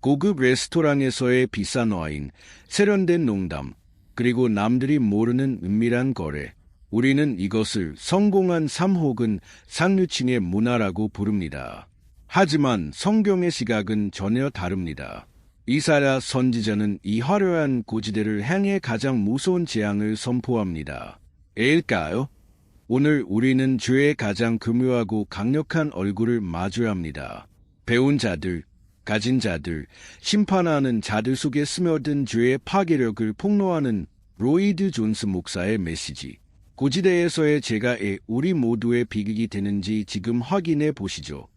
고급 레스토랑에서의 비싼 와인, 세련된 농담, 그리고 남들이 모르는 은밀한 거래. 우리는 이것을 성공한 삶 혹은 상류층의 문화라고 부릅니다. 하지만 성경의 시각은 전혀 다릅니다. 이사야 선지자는 이 화려한 고지대를 향해 가장 무서운 재앙을 선포합니다. 왜일까요? 오늘 우리는 죄의 가장 교묘하고 강력한 얼굴을 마주해야 합니다. 배운 자들, 가진 자들, 심판하는 자들 속에 스며든 죄의 파괴력을 폭로하는 로이드 존스 목사의 메시지. 고지대에서의 죄가 우리 모두의 비극이 되는지 지금 확인해 보시죠.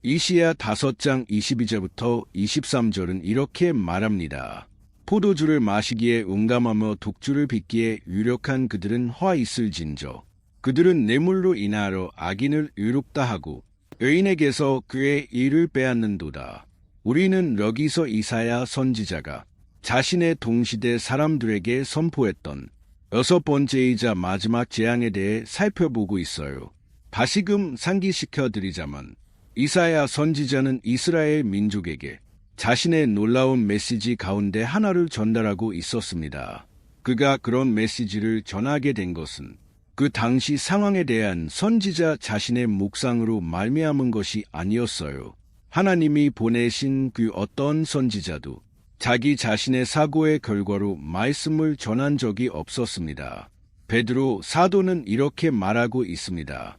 이시야 5장 22절부터 23절은 이렇게 말합니다. 포도주를 마시기에 음감하며 독주를 빚기에 유력한 그들은 화 있을진저. 그들은 뇌물로 인하여 악인을 의롭다 하고 의인에게서 그의 일을 빼앗는도다. 우리는 여기서 이사야 선지자가 자신의 동시대 사람들에게 선포했던 6번째이자 마지막 재앙에 대해 살펴보고 있어요. 다시금 상기시켜드리자면 이사야 선지자는 이스라엘 민족에게 자신의 놀라운 메시지 가운데 하나를 전달하고 있었습니다. 그가 그런 메시지를 전하게 된 것은 그 당시 상황에 대한 선지자 자신의 묵상으로 말미암은 것이 아니었어요. 하나님이 보내신 그 어떤 선지자도 자기 자신의 사고의 결과로 말씀을 전한 적이 없었습니다. 베드로 사도는 이렇게 말하고 있습니다.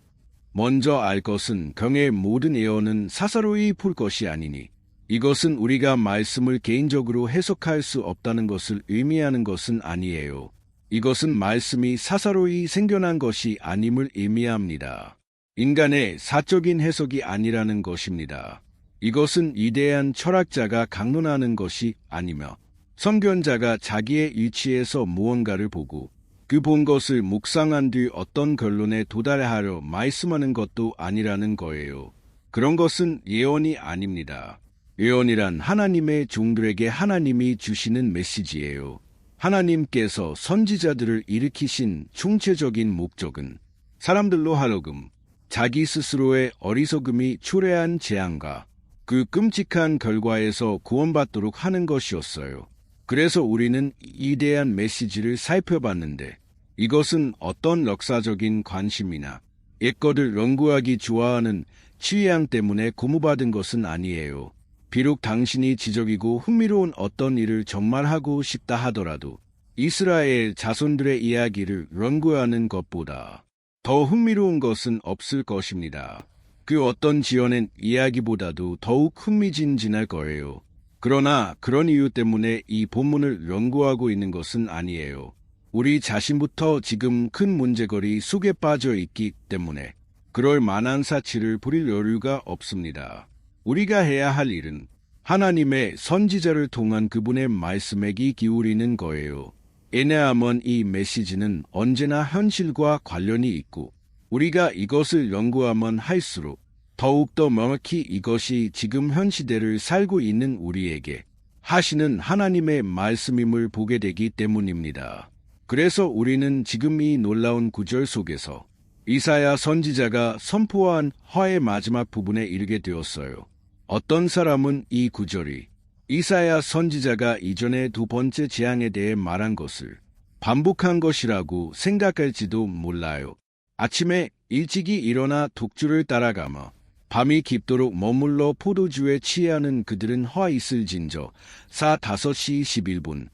먼저 알 것은 경의 모든 예언은 사사로이 풀 것이 아니니 이것은 우리가 말씀을 개인적으로 해석할 수 없다는 것을 의미하는 것은 아니에요. 이것은 말씀이 사사로이 생겨난 것이 아님을 의미합니다. 인간의 사적인 해석이 아니라는 것입니다. 이것은 위대한 철학자가 강론하는 것이 아니며 선견자가 자기의 일치에서 무언가를 보고 그 본 것을 묵상한 뒤 어떤 결론에 도달하려 말씀하는 것도 아니라는 거예요. 그런 것은 예언이 아닙니다. 예언이란 하나님의 종들에게 하나님이 주시는 메시지예요. 하나님께서 선지자들을 일으키신 총체적인 목적은 사람들로 하여금 자기 스스로의 어리석음이 초래한 재앙과 그 끔찍한 결과에서 구원받도록 하는 것이었어요. 그래서 우리는 이 대한 메시지를 살펴봤는데 이것은 어떤 역사적인 관심이나 옛것을 연구하기 좋아하는 취향 때문에 고무받은 것은 아니에요. 비록 당신이 지적이고 흥미로운 어떤 일을 정말 하고 싶다 하더라도 이스라엘 자손들의 이야기를 연구하는 것보다 더 흥미로운 것은 없을 것입니다. 그 어떤 지어낸 이야기보다도 더욱 흥미진진할 거예요. 그러나 그런 이유 때문에 이 본문을 연구하고 있는 것은 아니에요. 우리 자신부터 지금 큰 문제거리 속에 빠져 있기 때문에 그럴 만한 사치를 부릴 여유가 없습니다. 우리가 해야 할 일은 하나님의 선지자를 통한 그분의 말씀에 귀 기울이는 거예요. 왜냐하면 이 메시지는 언제나 현실과 관련이 있고 우리가 이것을 연구하면 할수록 더욱더 명확히 이것이 지금 현 시대를 살고 있는 우리에게 하시는 하나님의 말씀임을 보게 되기 때문입니다. 그래서 우리는 지금 이 놀라운 구절 속에서 이사야 선지자가 선포한 화의 마지막 부분에 이르게 되었어요. 어떤 사람은 이 구절이 이사야 선지자가 이전의 2번째 재앙에 대해 말한 것을 반복한 것이라고 생각할지도 몰라요. 아침에 일찍이 일어나 독주를 따라가며 밤이 깊도록 머물러 포도주에 취하는 그들은 화 있을진저 5시 11분.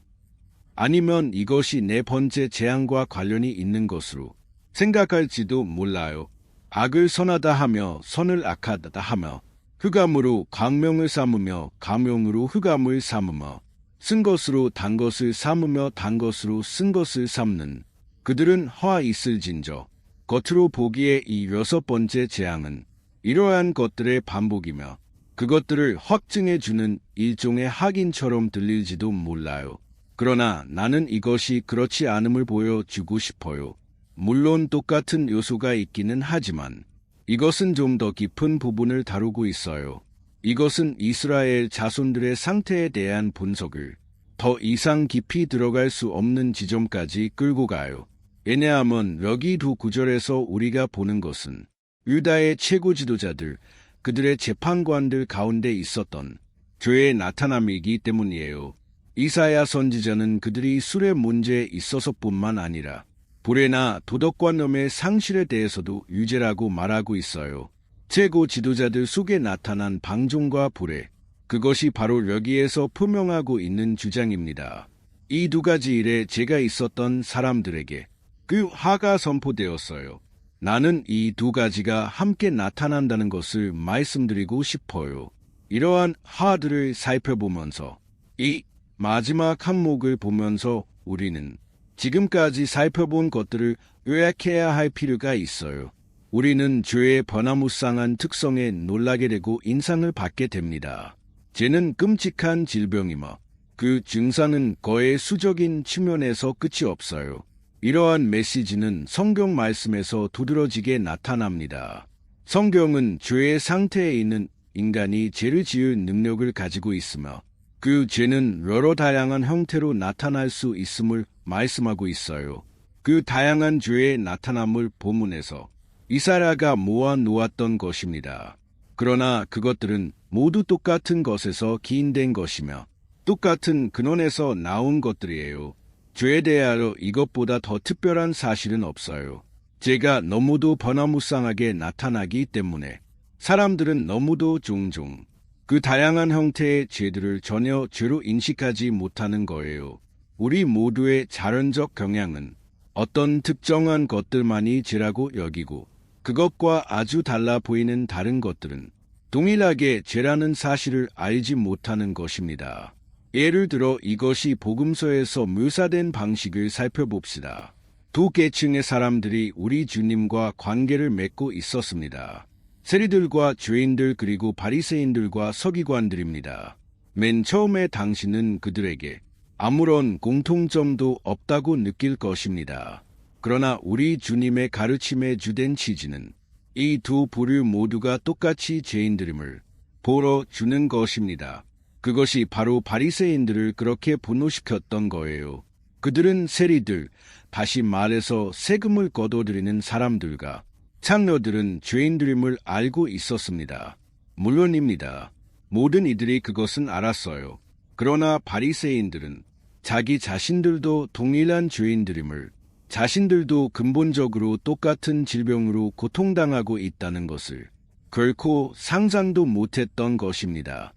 아니면 이것이 4번째 재앙과 관련이 있는 것으로 생각할지도 몰라요. 악을 선하다 하며 선을 악하다 하며 흑암으로 광명을 삼으며 광명으로 흑암을 삼으며 쓴 것으로 단 것을 삼으며 단 것으로 쓴 것을 삼는 그들은 화 있을진저. 겉으로 보기에 이 6번째 재앙은 이러한 것들의 반복이며 그것들을 확증해주는 일종의 확인처럼 들릴지도 몰라요. 그러나 나는 이것이 그렇지 않음을 보여주고 싶어요. 물론 똑같은 요소가 있기는 하지만 이것은 좀 더 깊은 부분을 다루고 있어요. 이것은 이스라엘 자손들의 상태에 대한 분석을 더 이상 깊이 들어갈 수 없는 지점까지 끌고 가요. 왜냐하면 여기 2구절에서 우리가 보는 것은 유다의 최고 지도자들, 그들의 재판관들 가운데 있었던 죄의 나타남이기 때문이에요. 이사야 선지자는 그들이 술의 문제에 있어서뿐만 아니라 불의나 도덕관념의 상실에 대해서도 유죄라고 말하고 있어요. 최고 지도자들 속에 나타난 방종과 불의, 그것이 바로 여기에서 표명하고 있는 주장입니다. 이 두 가지 일에 죄가 있었던 사람들에게 그 화가 선포되었어요. 나는 이 두 가지가 함께 나타난다는 것을 말씀드리고 싶어요. 이러한 화들을 살펴보면서 이 마지막 항목을 보면서 우리는 지금까지 살펴본 것들을 요약해야 할 필요가 있어요. 우리는 죄의 변화무쌍한 특성에 놀라게 되고 인상을 받게 됩니다. 죄는 끔찍한 질병이며 그 증상은 거의 수적인 측면에서 끝이 없어요. 이러한 메시지는 성경 말씀에서 두드러지게 나타납니다. 성경은 죄의 상태에 있는 인간이 죄를 지을 능력을 가지고 있으며 그 죄는 여러 다양한 형태로 나타날 수 있음을 말씀하고 있어요. 그 다양한 죄의 나타남을 본문에서 이사야가 모아 놓았던 것입니다. 그러나 그것들은 모두 똑같은 것에서 기인된 것이며 똑같은 근원에서 나온 것들이에요. 죄에 대하여 이것보다 더 특별한 사실은 없어요. 죄가 너무도 변화무쌍하게 나타나기 때문에 사람들은 너무도 종종 그 다양한 형태의 죄들을 전혀 죄로 인식하지 못하는 거예요. 우리 모두의 자연적 경향은 어떤 특정한 것들만이 죄라고 여기고 그것과 아주 달라 보이는 다른 것들은 동일하게 죄라는 사실을 알지 못하는 것입니다. 예를 들어 이것이 복음서에서 묘사된 방식을 살펴봅시다. 두 계층의 사람들이 우리 주님과 관계를 맺고 있었습니다. 세리들과 죄인들 그리고 바리새인들과 서기관들입니다. 맨 처음에 당신은 그들에게 아무런 공통점도 없다고 느낄 것입니다. 그러나 우리 주님의 가르침의 주된 취지는 이 두 부류 모두가 똑같이 죄인들임을 보여주는 것입니다. 그것이 바로 바리새인들을 그렇게 분노시켰던 거예요. 그들은 세리들, 다시 말해서 세금을 거둬들이는 사람들과 창녀들은 죄인들임을 알고 있었습니다. 물론입니다. 모든 이들이 그것은 알았어요. 그러나 바리새인들은 자기 자신들도 동일한 죄인들임을, 자신들도 근본적으로 똑같은 질병으로 고통당하고 있다는 것을 결코 상상도 못했던 것입니다.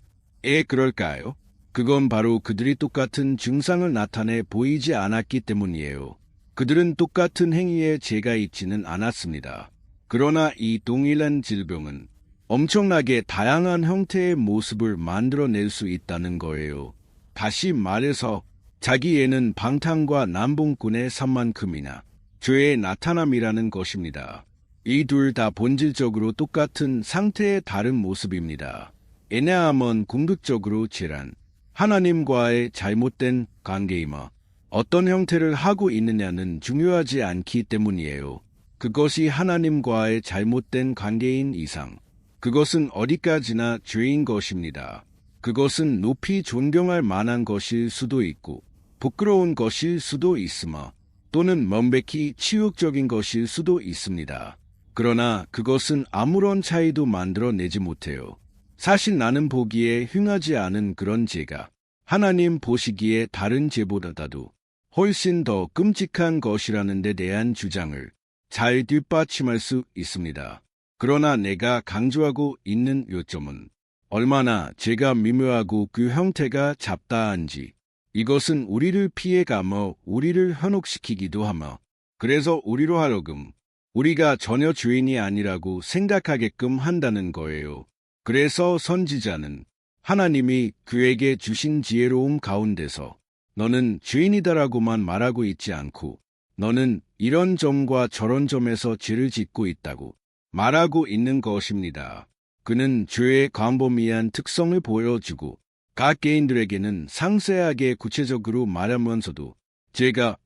그럴까요? 그건 바로 그들이 똑같은 증상을 나타내 보이지 않았기 때문이에요. 그들은 똑같은 행위에 죄가 있지는 않았습니다. 그러나 이 동일한 질병은 엄청나게 다양한 형태의 모습을 만들어낼 수 있다는 거예요. 다시 말해서 자기에는 방탕과 남봉꾼의 산만큼이나 죄의 나타남이라는 것입니다. 이 둘 다 본질적으로 똑같은 상태의 다른 모습입니다. 왜냐하면 궁극적으로 죄란 하나님과의 잘못된 관계이며 어떤 형태를 하고 있느냐는 중요하지 않기 때문이에요. 그것이 하나님과의 잘못된 관계인 이상 그것은 어디까지나 죄인 것입니다. 그것은 높이 존경할 만한 것일 수도 있고 부끄러운 것일 수도 있으며 또는 명백히 치욕적인 것일 수도 있습니다. 그러나 그것은 아무런 차이도 만들어내지 못해요. 사실 나는 보기에 흉하지 않은 그런 죄가 하나님 보시기에 다른 죄보다도 훨씬 더 끔찍한 것이라는 데 대한 주장을 잘 뒷받침할 수 있습니다. 그러나 내가 강조하고 있는 요점은 얼마나 죄가 미묘하고 그 형태가 잡다한지, 이것은 우리를 피해가며 우리를 현혹시키기도 하며 그래서 우리로 하여금 우리가 전혀 죄인이 아니라고 생각하게끔 한다는 거예요. 그래서 선지자는 하나님이 그에게 주신 지혜로움 가운데서 너는 죄인이다라고만 말하고 있지 않고 너는 이런 점과 저런 점에서 죄를 짓고 있다고 말하고 있는 것입니다. 그는 죄의 광범위한 특성을 보여주고 각 개인들에게는 상세하게 구체적으로 말하면서도 죄가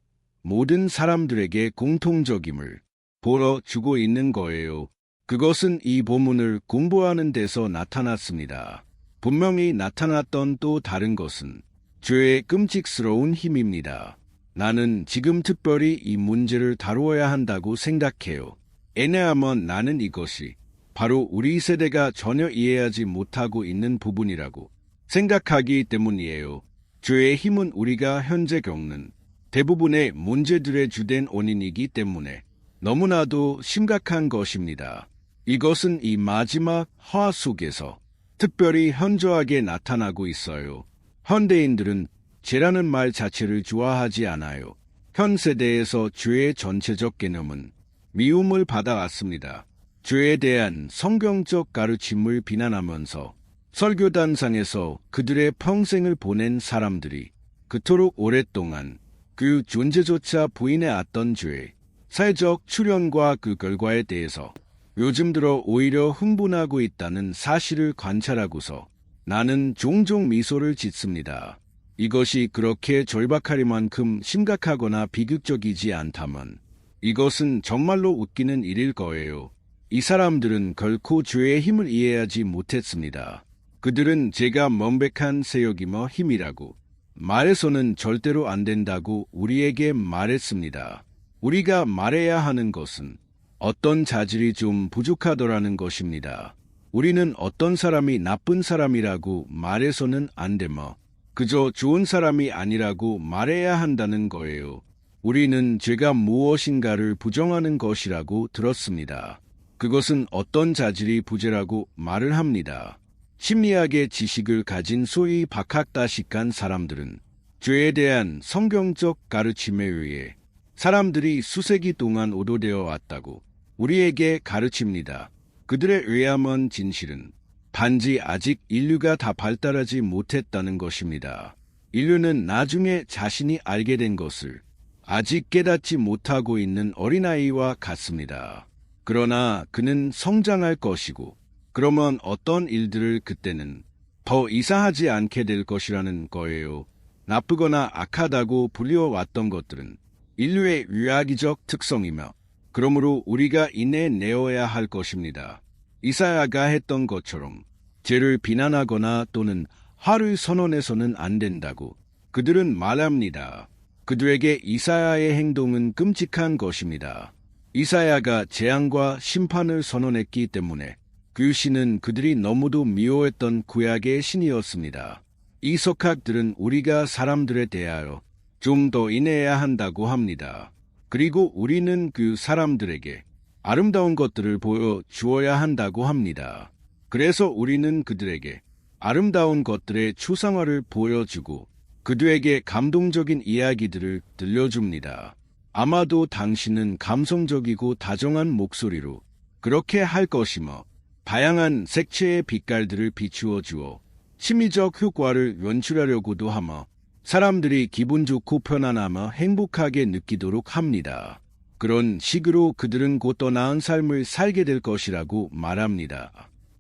모든 사람들에게 공통적임을 보여주고 있는 거예요. 그것은 이 본문을 공부하는 데서 나타났습니다. 분명히 나타났던 또 다른 것은 죄의 끔찍스러운 힘입니다. 나는 지금 특별히 이 문제를 다루어야 한다고 생각해요. 왜냐하면 나는 이것이 바로 우리 세대가 전혀 이해하지 못하고 있는 부분이라고 생각하기 때문이에요. 죄의 힘은 우리가 현재 겪는 대부분의 문제들의 주된 원인이기 때문에 너무나도 심각한 것입니다. 이것은 이 마지막 화화 속에서 특별히 현저하게 나타나고 있어요. 현대인들은 죄라는 말 자체를 좋아하지 않아요. 현 세대에서 죄의 전체적 개념은 미움을 받아왔습니다. 죄에 대한 성경적 가르침을 비난하면서 설교단상에서 그들의 평생을 보낸 사람들이 그토록 오랫동안 그 존재조차 부인해왔던 죄, 사회적 출현과 그 결과에 대해서 요즘 들어 오히려 흥분하고 있다는 사실을 관찰하고서 나는 종종 미소를 짓습니다. 이것이 그렇게 절박하리만큼 심각하거나 비극적이지 않다면 이것은 정말로 웃기는 일일 거예요. 이 사람들은 결코 죄의 힘을 이해하지 못했습니다. 그들은 죄가 명백한 세력이며 힘이라고 말해서는 절대로 안 된다고 우리에게 말했습니다. 우리가 말해야 하는 것은 어떤 자질이 좀 부족하더라는 것입니다. 우리는 어떤 사람이 나쁜 사람이라고 말해서는 안 되며 그저 좋은 사람이 아니라고 말해야 한다는 거예요. 우리는 죄가 무엇인가를 부정하는 것이라고 들었습니다. 그것은 어떤 자질이 부재라고 말을 합니다. 심리학의 지식을 가진 소위 박학다식한 사람들은 죄에 대한 성경적 가르침에 의해 사람들이 수세기 동안 오도되어 왔다고 우리에게 가르칩니다. 그들에 의하면 진실은 단지 아직 인류가 다 발달하지 못했다는 것입니다. 인류는 나중에 자신이 알게 된 것을 아직 깨닫지 못하고 있는 어린아이와 같습니다. 그러나 그는 성장할 것이고 그러면 어떤 일들을 그때는 더 이상하지 않게 될 것이라는 거예요. 나쁘거나 악하다고 불리워왔던 것들은 인류의 유아기적 특성이며 그러므로 우리가 이내내어야 할 것입니다. 이사야가 했던 것처럼 죄를 비난하거나 또는 화를 선언해서는 안 된다고 그들은 말합니다. 그들에게 이사야의 행동은 끔찍한 것입니다. 이사야가 재앙과 심판을 선언했기 때문에 그 신은 그들이 너무도 미워했던 구약의 신이었습니다. 이 석학들은 우리가 사람들에 대하여 좀 더 인내해야 한다고 합니다. 그리고 우리는 그 사람들에게 아름다운 것들을 보여주어야 한다고 합니다. 그래서 우리는 그들에게 아름다운 것들의 추상화를 보여주고 그들에게 감동적인 이야기들을 들려줍니다. 아마도 당신은 감성적이고 다정한 목소리로 그렇게 할 것이며 다양한 색채의 빛깔들을 비추어 주어 심리적 효과를 연출하려고도 하며 사람들이 기분 좋고 편안하며 행복하게 느끼도록 합니다. 그런 식으로 그들은 곧 더 나은 삶을 살게 될 것이라고 말합니다.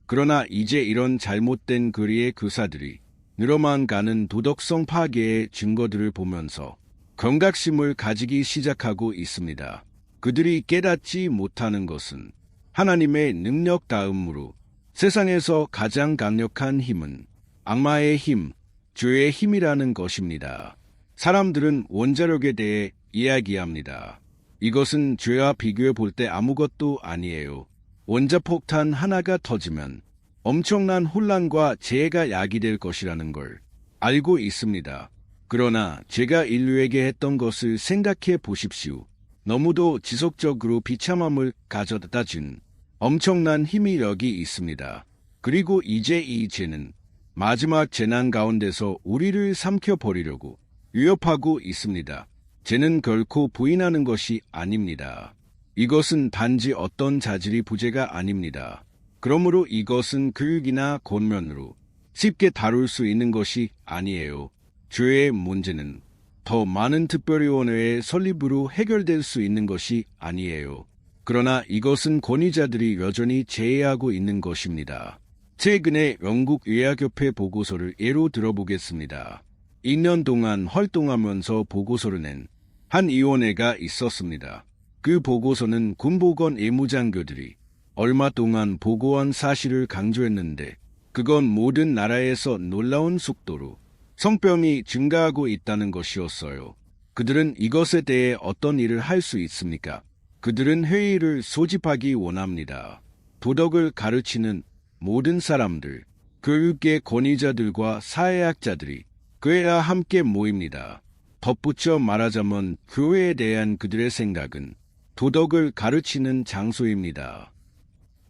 그러나 이제 이런 잘못된 교리의 교사들이 늘어만 가는 도덕성 파괴의 증거들을 보면서 경각심을 가지기 시작하고 있습니다. 그들이 깨닫지 못하는 것은 하나님의 능력 다음으로 세상에서 가장 강력한 힘은 악마의 힘, 죄의 힘이라는 것입니다. 사람들은 원자력에 대해 이야기합니다. 이것은 죄와 비교해 볼 때 아무것도 아니에요. 원자폭탄 하나가 터지면 엄청난 혼란과 재해가 야기될 것이라는 걸 알고 있습니다. 그러나 제가 인류에게 했던 것을 생각해 보십시오. 너무도 지속적으로 비참함을 가져다 준 엄청난 힘이 여기 있습니다. 그리고 이제 이 죄는 마지막 재난 가운데서 우리를 삼켜버리려고 위협하고 있습니다. 죄는 결코 부인하는 것이 아닙니다. 이것은 단지 어떤 자질이 부재가 아닙니다. 그러므로 이것은 교육이나 권면으로 쉽게 다룰 수 있는 것이 아니에요. 죄의 문제는 더 많은 특별위원회의 설립으로 해결될 수 있는 것이 아니에요. 그러나 이것은 권위자들이 여전히 제외하고 있는 것입니다. 최근에 영국 의학협회 보고서를 예로 들어보겠습니다. 2년 동안 활동하면서 보고서를 낸 한 위원회가 있었습니다. 그 보고서는 군보건 의무장교들이 얼마 동안 보고한 사실을 강조했는데 그건 모든 나라에서 놀라운 속도로 성병이 증가하고 있다는 것이었어요. 그들은 이것에 대해 어떤 일을 할 수 있습니까? 그들은 회의를 소집하기 원합니다. 도덕을 가르치는 모든 사람들, 교육의 권위자들과 사회학자들이 교회와 함께 모입니다. 덧붙여 말하자면 교회에 대한 그들의 생각은 도덕을 가르치는 장소입니다.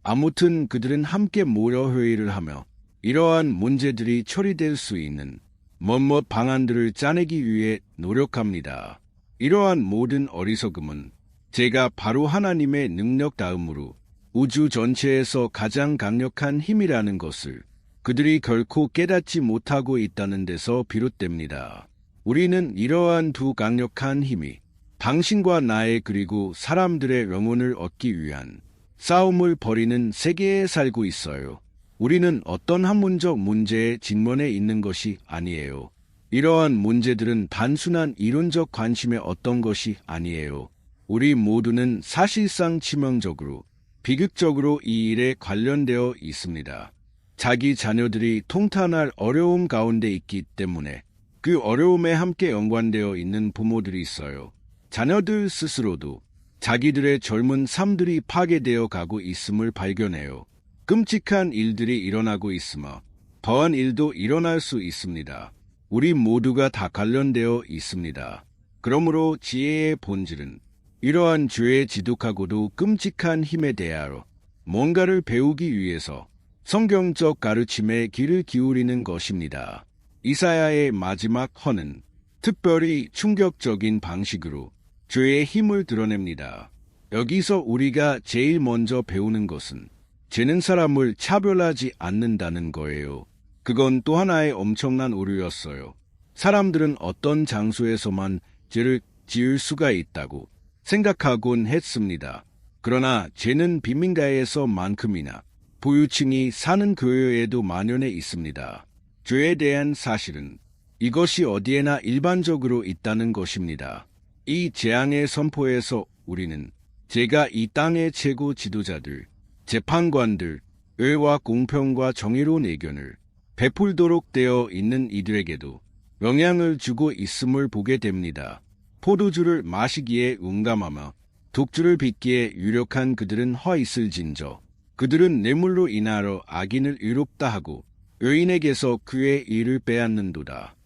아무튼 그들은 함께 모여 회의를 하며 이러한 문제들이 처리될 수 있는 몇몇 방안들을 짜내기 위해 노력합니다. 이러한 모든 어리석음은 제가 바로 하나님의 능력 다음으로 우주 전체에서 가장 강력한 힘이라는 것을 그들이 결코 깨닫지 못하고 있다는 데서 비롯됩니다. 우리는 이러한 두 강력한 힘이 당신과 나의 그리고 사람들의 영혼을 얻기 위한 싸움을 벌이는 세계에 살고 있어요. 우리는 어떤 학문적 문제에 직면해 있는 것이 아니에요. 이러한 문제들은 단순한 이론적 관심의 어떤 것이 아니에요. 우리 모두는 사실상 치명적으로, 비극적으로 이 일에 관련되어 있습니다. 자기 자녀들이 통탄할 어려움 가운데 있기 때문에 그 어려움에 함께 연관되어 있는 부모들이 있어요. 자녀들 스스로도 자기들의 젊은 삶들이 파괴되어 가고 있음을 발견해요. 끔찍한 일들이 일어나고 있으며 더한 일도 일어날 수 있습니다. 우리 모두가 다 관련되어 있습니다. 그러므로 지혜의 본질은 이러한 죄에 지독하고도 끔찍한 힘에 대하여 뭔가를 배우기 위해서 성경적 가르침에 귀를 기울이는 것입니다. 이사야의 마지막 헌은 특별히 충격적인 방식으로 죄의 힘을 드러냅니다. 여기서 우리가 제일 먼저 배우는 것은 죄는 사람을 차별하지 않는다는 거예요. 그건 또 하나의 엄청난 오류였어요. 사람들은 어떤 장소에서만 죄를 지을 수가 있다고 생각하곤 했습니다. 그러나 죄는 빈민가에서만큼이나 부유층이 사는 교회에도 만연해 있습니다. 죄에 대한 사실은 이것이 어디에나 일반적으로 있다는 것입니다. 이 재앙의 선포에서 우리는 죄가 이 땅의 최고 지도자들, 재판관들, 의와 공평과 정의로운 의견을 베풀도록 되어 있는 이들에게도 영향을 주고 있음을 보게 됩니다. 포도주를 마시기에 용감하며 독주를 빚기에 유력한 그들은 허 있을진저 그들은 뇌물로 인하여 악인을 의롭다 하고 의인에게서 그의 일을 빼앗는도다.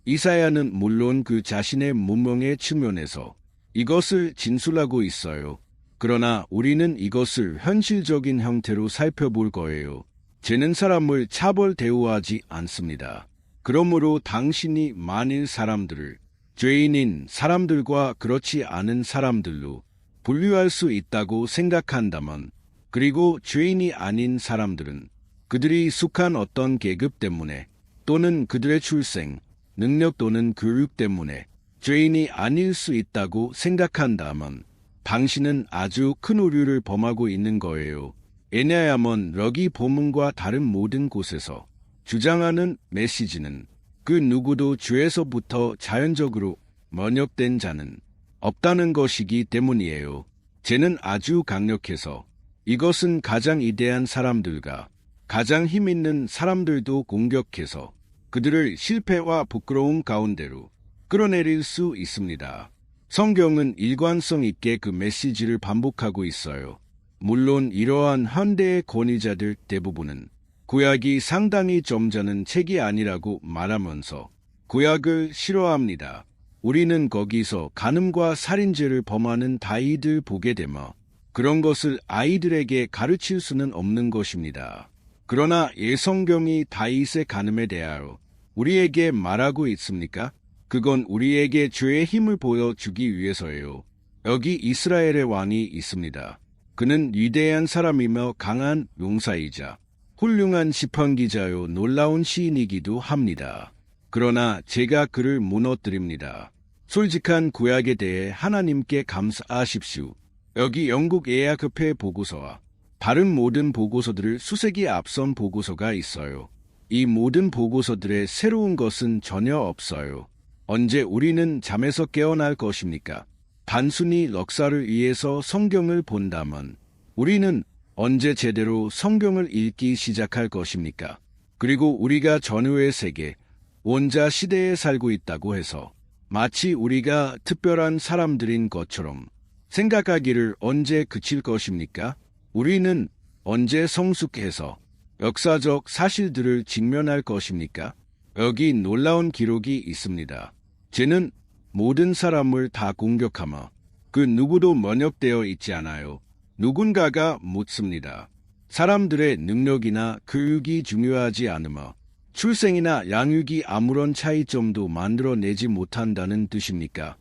이사야는 물론 그 자신의 문명의 측면에서 이것을 진술하고 있어요. 그러나 우리는 이것을 현실적인 형태로 살펴볼 거예요. 죄는 사람을 차별 대우하지 않습니다. 그러므로 당신이 만일 사람들을 죄인인 사람들과 그렇지 않은 사람들로 분류할 수 있다고 생각한다면, 그리고 죄인이 아닌 사람들은 그들이 속한 어떤 계급 때문에 또는 그들의 출생, 능력 또는 교육 때문에 죄인이 아닐 수 있다고 생각한다면 당신은 아주 큰 오류를 범하고 있는 거예요. 왜냐하면 여기 본문과 다른 모든 곳에서 주장하는 메시지는 그 누구도 죄에서부터 자연적으로 면역된 자는 없다는 것이기 때문이에요. 죄는 아주 강력해서 이것은 가장 위대한 사람들과 가장 힘있는 사람들도 공격해서 그들을 실패와 부끄러움 가운데로 끌어내릴 수 있습니다. 성경은 일관성 있게 그 메시지를 반복하고 있어요. 물론 이러한 현대의 권위자들 대부분은 구약이 상당히 점잖은 책이 아니라고 말하면서 구약을 싫어합니다. 우리는 거기서 간음과 살인죄를 범하는 다윗을 보게 되며 그런 것을 아이들에게 가르칠 수는 없는 것입니다. 그러나 성경이 다윗의 간음에 대하여 우리에게 말하고 있습니까? 그건 우리에게 죄의 힘을 보여주기 위해서예요. 여기 이스라엘의 왕이 있습니다. 그는 위대한 사람이며 강한 용사이자 훌륭한 시편기자요 놀라운 시인이기도 합니다. 그러나 제가 그를 무너뜨립니다. 솔직한 구약에 대해 하나님께 감사하십시오. 여기 영국 예약협회 보고서와 다른 모든 보고서들을 수세기 앞선 보고서가 있어요. 이 모든 보고서들의 새로운 것은 전혀 없어요. 언제 우리는 잠에서 깨어날 것입니까? 단순히 역사를 위해서 성경을 본다면 우리는 언제 제대로 성경을 읽기 시작할 것입니까? 그리고 우리가 전후의 세계, 원자 시대에 살고 있다고 해서 마치 우리가 특별한 사람들인 것처럼 생각하기를 언제 그칠 것입니까? 우리는 언제 성숙해서 역사적 사실들을 직면할 것입니까? 여기 놀라운 기록이 있습니다. 죄는 모든 사람을 다 공격하며 그 누구도 면역되어 있지 않아요. 누군가가 묻습니다. 사람들의 능력이나 교육이 중요하지 않으며 출생이나 양육이 아무런 차이점도 만들어내지 못한다는 뜻입니까?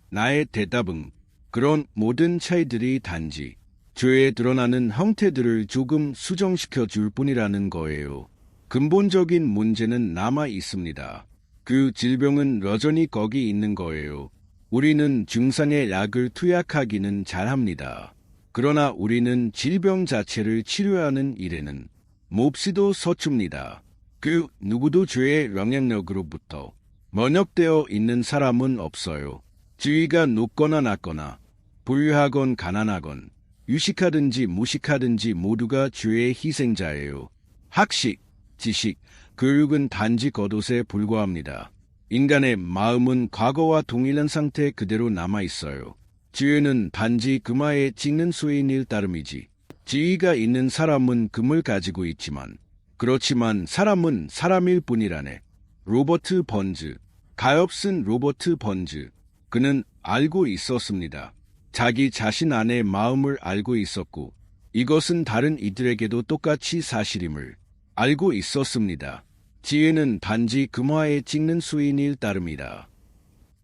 나의 대답은 그런 모든 차이들이 단지 죄에 드러나는 형태들을 조금 수정시켜 줄 뿐이라는 거예요. 근본적인 문제는 남아 있습니다. 그 질병은 여전히 거기 있는 거예요. 우리는 증상의 약을 투약하기는 잘합니다. 그러나 우리는 질병 자체를 치료하는 일에는 몹시도 서춥니다. 그 누구도 죄의 영향력으로부터 면역되어 있는 사람은 없어요. 지위가 높거나 낮거나 부유하건 가난하건 유식하든지 무식하든지 모두가 죄의 희생자예요. 학식, 지식, 교육은 단지 겉옷에 불과합니다. 인간의 마음은 과거와 동일한 상태 그대로 남아있어요. 지혜는 단지 금화에 찍는 수인일 따름이지. 지위가 있는 사람은 금을 가지고 있지만 그렇지만 사람은 사람일 뿐이라네. 로버트 번즈, 가엾은 로버트 번즈. 그는 알고 있었습니다. 자기 자신 안의 마음을 알고 있었고 이것은 다른 이들에게도 똑같이 사실임을 알고 있었습니다. 지혜는 단지 금화에 찍는 수인일 따름이다.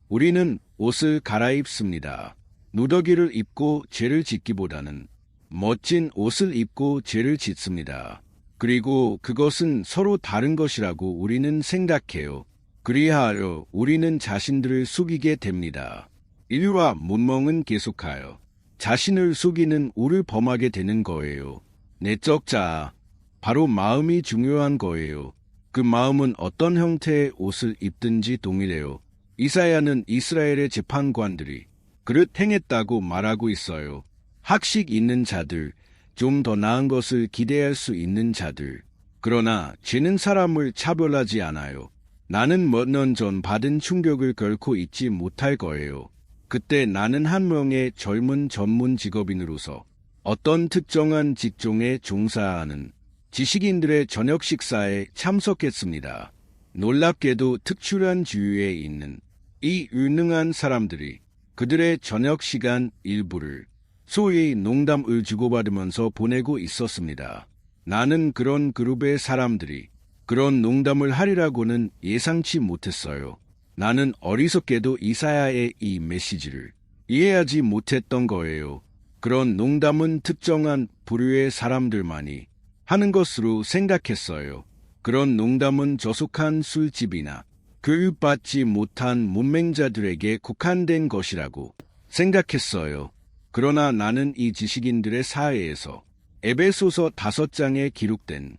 우리는 옷을 갈아입습니다. 누더기를 입고 죄를 짓기보다는 멋진 옷을 입고 죄를 짓습니다. 그리고 그것은 서로 다른 것이라고 우리는 생각해요. 그리하여 우리는 자신들을 속이게 됩니다. 인류와 문명은 계속하여 자신을 속이는 우를 범하게 되는 거예요. 내적 자아, 바로 마음이 중요한 거예요. 그 마음은 어떤 형태의 옷을 입든지 동일해요. 이사야는 이스라엘의 재판관들이 그릇 행했다고 말하고 있어요. 학식 있는 자들, 좀 더 나은 것을 기대할 수 있는 자들. 그러나 죄는 사람을 차별하지 않아요. 나는 몇 년 전 받은 충격을 결코 잊지 못할 거예요. 그때 나는 한 명의 젊은 전문 직업인으로서 어떤 특정한 직종에 종사하는 지식인들의 저녁 식사에 참석했습니다. 놀랍게도 특출한 주위에 있는 이 유능한 사람들이 그들의 저녁 시간 일부를 소위 농담을 주고받으면서 보내고 있었습니다. 나는 그런 그룹의 사람들이 그런 농담을 하리라고는 예상치 못했어요. 나는 어리석게도 이사야의 이 메시지를 이해하지 못했던 거예요. 그런 농담은 특정한 부류의 사람들만이 하는 것으로 생각했어요. 그런 농담은 저속한 술집이나 교육받지 못한 문맹자들에게 국한된 것이라고 생각했어요. 그러나 나는 이 지식인들의 사회에서 에베소서 5장에 기록된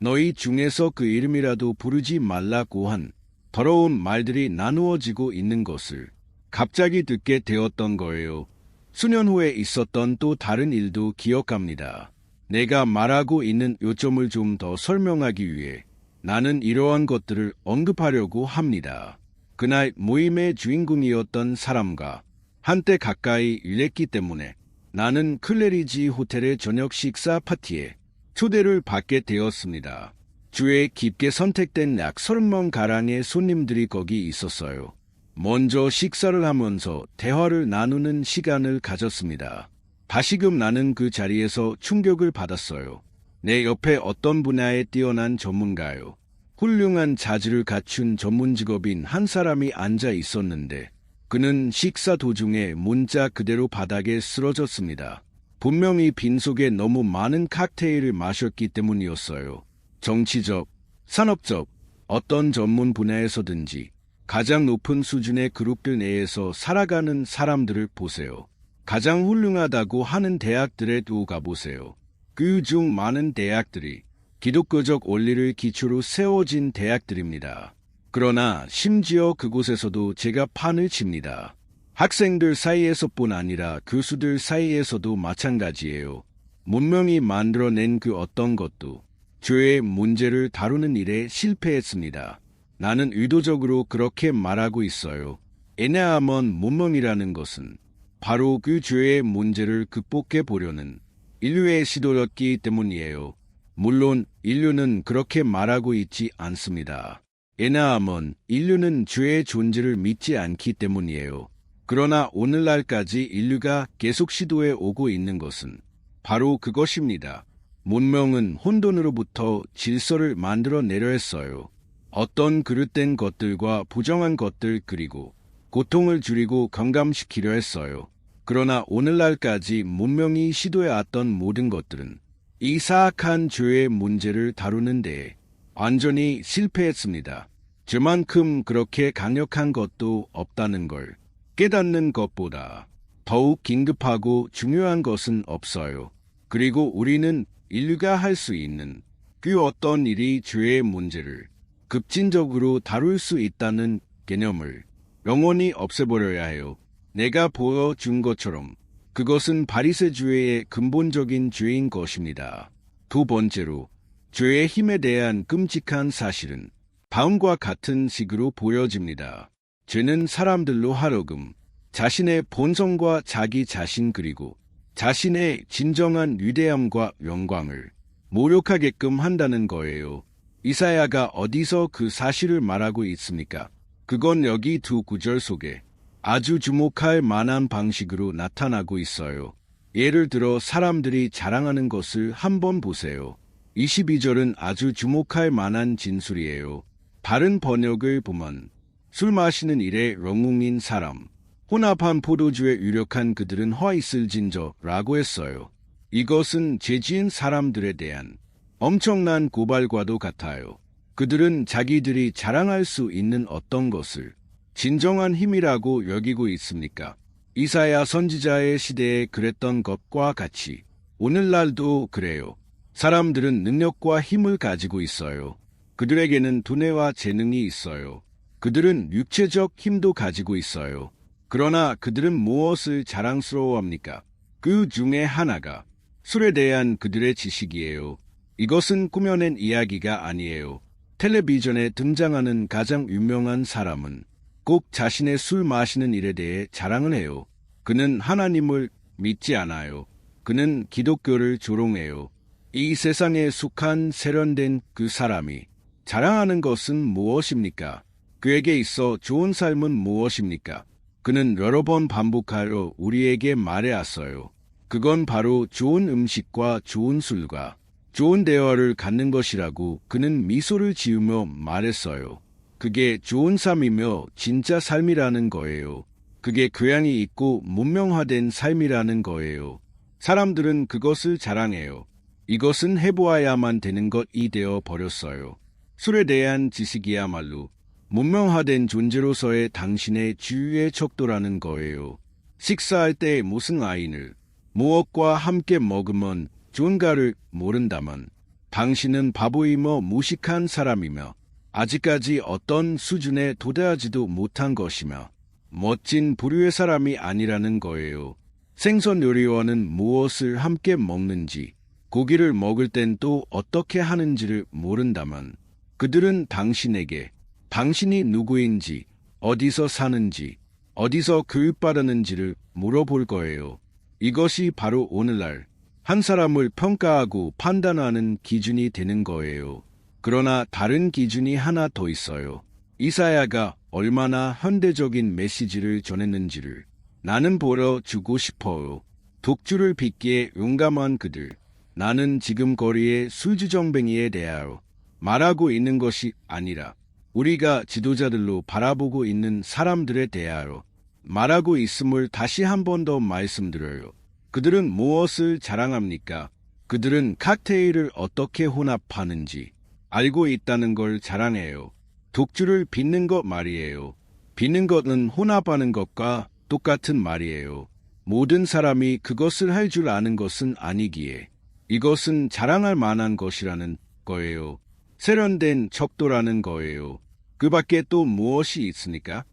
너희 중에서 그 이름이라도 부르지 말라고 한 더러운 말들이 나누어지고 있는 것을 갑자기 듣게 되었던 거예요. 수년 후에 있었던 또 다른 일도 기억합니다. 내가 말하고 있는 요점을 좀 더 설명하기 위해 나는 이러한 것들을 언급하려고 합니다. 그날 모임의 주인공이었던 사람과 한때 가까이 일했기 때문에 나는 클레리지 호텔의 저녁 식사 파티에 초대를 받게 되었습니다. 주에 깊게 선택된 약 30명 가량의 손님들이 거기 있었어요. 먼저 식사를 하면서 대화를 나누는 시간을 가졌습니다. 다시금 나는 그 자리에서 충격을 받았어요. 내 옆에 어떤 분야에 뛰어난 전문가요. 훌륭한 자질을 갖춘 전문 직업인 한 사람이 앉아 있었는데 그는 식사 도중에 문자 그대로 바닥에 쓰러졌습니다. 분명히 빈속에 너무 많은 칵테일을 마셨기 때문이었어요. 정치적, 산업적, 어떤 전문 분야에서든지 가장 높은 수준의 그룹들 내에서 살아가는 사람들을 보세요. 가장 훌륭하다고 하는 대학들에 또 가보세요. 그 중 많은 대학들이 기독교적 원리를 기초로 세워진 대학들입니다. 그러나 심지어 그곳에서도 제가 판을 칩니다. 학생들 사이에서뿐 아니라 교수들 사이에서도 마찬가지예요. 문명이 만들어낸 그 어떤 것도 죄의 문제를 다루는 일에 실패했습니다. 나는 의도적으로 그렇게 말하고 있어요. 에네아먼 문명이라는 것은 바로 그 죄의 문제를 극복해 보려는 인류의 시도였기 때문이에요. 물론 인류는 그렇게 말하고 있지 않습니다. 왜냐하면 인류는 죄의 존재를 믿지 않기 때문이에요. 그러나 오늘날까지 인류가 계속 시도해 오고 있는 것은 바로 그것입니다. 문명은 혼돈으로부터 질서를 만들어내려 했어요. 어떤 그릇된 것들과 부정한 것들 그리고 고통을 줄이고 경감시키려 했어요. 그러나 오늘날까지 문명이 시도해왔던 모든 것들은 이 사악한 죄의 문제를 다루는 데 완전히 실패했습니다. 저만큼 그렇게 강력한 것도 없다는 걸 깨닫는 것보다 더욱 긴급하고 중요한 것은 없어요. 그리고 우리는 인류가 할 수 있는 그 어떤 일이 죄의 문제를 급진적으로 다룰 수 있다는 개념을 영원히 없애버려야 해요. 내가 보여준 것처럼 그것은 바리새주의의 근본적인 죄인 것입니다. 두 번째로, 죄의 힘에 대한 끔찍한 사실은 다음과 같은 식으로 보여집니다. 죄는 사람들로 하여금 자신의 본성과 자기 자신 그리고 자신의 진정한 위대함과 영광을 모욕하게끔 한다는 거예요. 이사야가 어디서 그 사실을 말하고 있습니까? 그건 여기 두 구절 속에 아주 주목할 만한 방식으로 나타나고 있어요. 예를 들어 사람들이 자랑하는 것을 한번 보세요. 22절은 아주 주목할 만한 진술이에요. 다른 번역을 보면 술 마시는 일에 영웅인 사람, 혼합한 포도주에 유력한 그들은 화 있을진저라고 했어요. 이것은 죄지은 사람들에 대한 엄청난 고발과도 같아요. 그들은 자기들이 자랑할 수 있는 어떤 것을 진정한 힘이라고 여기고 있습니까? 이사야 선지자의 시대에 그랬던 것과 같이 오늘날도 그래요. 사람들은 능력과 힘을 가지고 있어요. 그들에게는 두뇌와 재능이 있어요. 그들은 육체적 힘도 가지고 있어요. 그러나 그들은 무엇을 자랑스러워합니까? 그 중에 하나가 술에 대한 그들의 지식이에요. 이것은 꾸며낸 이야기가 아니에요. 텔레비전에 등장하는 가장 유명한 사람은 꼭 자신의 술 마시는 일에 대해 자랑을 해요. 그는 하나님을 믿지 않아요. 그는 기독교를 조롱해요. 이 세상에 속한 세련된 그 사람이 자랑하는 것은 무엇입니까? 그에게 있어 좋은 삶은 무엇입니까? 그는 여러 번 반복하여 우리에게 말해왔어요. 그건 바로 좋은 음식과 좋은 술과 좋은 대화를 갖는 것이라고 그는 미소를 지으며 말했어요. 그게 좋은 삶이며 진짜 삶이라는 거예요. 그게 교양이 있고 문명화된 삶이라는 거예요. 사람들은 그것을 자랑해요. 이것은 해보아야만 되는 것이 되어 버렸어요. 술에 대한 지식이야말로 문명화된 존재로서의 당신의 주유의 척도라는 거예요. 식사할 때 무슨 와인을 무엇과 함께 먹으면 좋은가를 모른다면 당신은 바보이며 무식한 사람이며 아직까지 어떤 수준에 도달하지도 못한 것이며 멋진 부류의 사람이 아니라는 거예요. 생선 요리와는 무엇을 함께 먹는지, 고기를 먹을 땐 또 어떻게 하는지를 모른다면 그들은 당신에게 당신이 누구인지, 어디서 사는지, 어디서 교육받았는지를 물어볼 거예요. 이것이 바로 오늘날 한 사람을 평가하고 판단하는 기준이 되는 거예요. 그러나 다른 기준이 하나 더 있어요. 이사야가 얼마나 현대적인 메시지를 전했는지를 나는 보여주고 싶어요. 독주를 빚기에 용감한 그들. 나는 지금 거리의 술주정뱅이에 대하여 말하고 있는 것이 아니라 우리가 지도자들로 바라보고 있는 사람들에 대하여 말하고 있음을 다시 한 번 더 말씀드려요. 그들은 무엇을 자랑합니까? 그들은 칵테일을 어떻게 혼합하는지 알고 있다는 걸 자랑해요. 독주를 빚는 것 말이에요. 빚는 것은 혼합하는 것과 똑같은 말이에요. 모든 사람이 그것을 할 줄 아는 것은 아니기에 이것은 자랑할 만한 것이라는 거예요. 세련된 척도라는 거예요. 그 밖에 또 무엇이 있습니까?